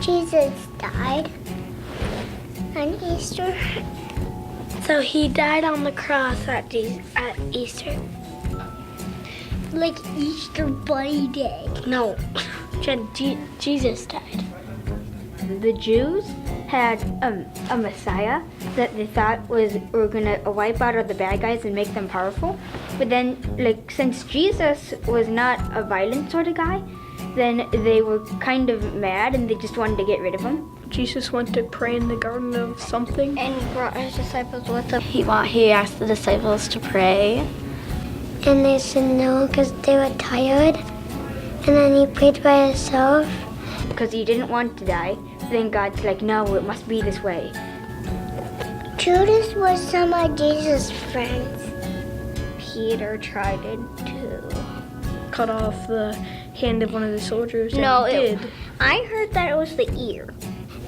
Jesus died on Easter. So he died on the cross at Easter. Like Easter Bunny Day. No, Jesus died. The Jews had a Messiah that they thought were gonna wipe out all the bad guys and make them powerful. But then, like, since Jesus was not a violent sort of guy, then they were kind of mad and they just wanted to get rid of him. Jesus went to pray in the garden of something. And he brought his disciples with him. He asked the disciples to pray. And they said no because they were tired. And then he prayed by himself. Because he didn't want to die. Then God's like, no, it must be this way. Judas was some of Jesus' friends. Peter tried it too. Cut off the hand of one of the soldiers. No, and did. I heard that it was the ear.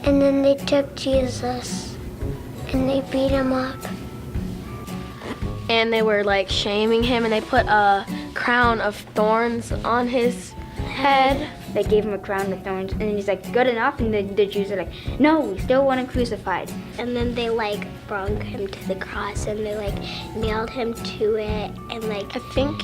And then they took Jesus and they beat him up. And they were like shaming him, and they put a crown of thorns on his head. They gave him a crown of thorns, and then he's like, good enough? And the Jews are like, no, we still want him crucified. And then they like brought him to the cross and they like nailed him to it and like I think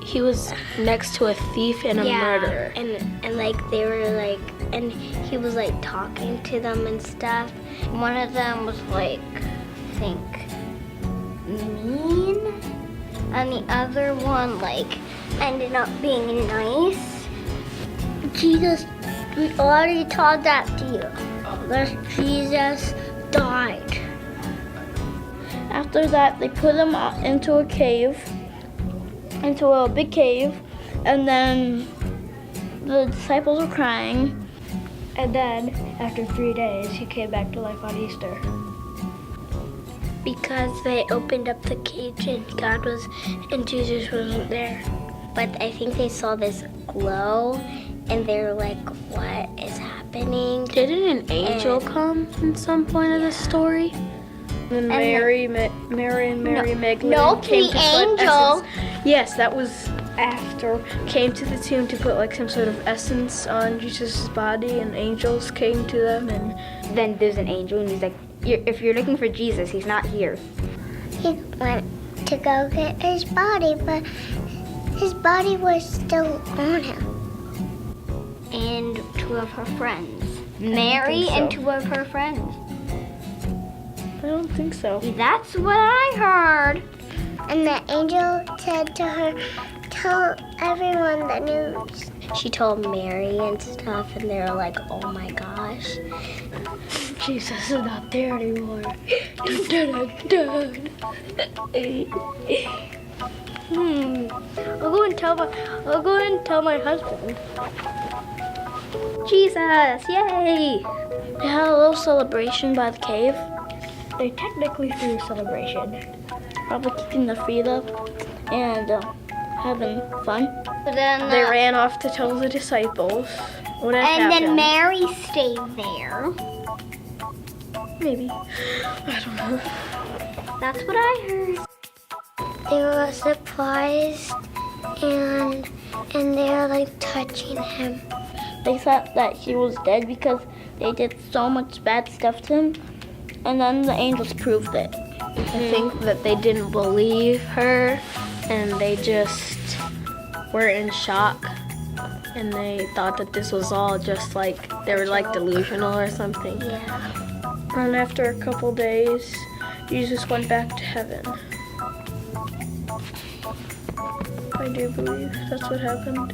he was next to a thief and a murderer. And like they were like and he was like talking to them and stuff. One of them was like I think mean and the other one like ended up being nice. Jesus, we already told that to you. That Jesus died. After that, they put him into a cave, into a big cave, and then the disciples were crying. And then, after 3 days, he came back to life on Easter. Because they opened up the cage and Jesus wasn't there. But I think they saw this glow and they were like, what is happening? Didn't an angel come at some point of the story? And Mary and Magdalene Nope, came the to put angel. essence. Yes, that was after. Came to the tomb to put like some sort of essence on Jesus' body, and angels came to them. And Then there's an angel, and he's like, if you're looking for Jesus, he's not here. He went to go get his body, but his body was still on him. And 2 of her friends. Mary and 2 of her friends. I don't think so. That's what I heard. And the angel said to her, tell everyone the news. She told Mary and stuff, and they were like, oh my gosh. Jesus is not there anymore. He's dead. I'll go and tell my husband. Jesus, yay! They had a little celebration by the cave. They technically threw a celebration. Probably keeping their feet up and having fun. But then, They ran off to tell the disciples what had and happened. then Mary stayed there. Maybe. I don't know. That's what I heard. They were surprised and they were like touching him. They thought that he was dead because they did so much bad stuff to him. And then the angels proved it. I think that they didn't believe her and they just were in shock. And they thought that this was all just like, they were like delusional or something. Yeah. And after a couple days, Jesus went back to heaven. I do believe that's what happened.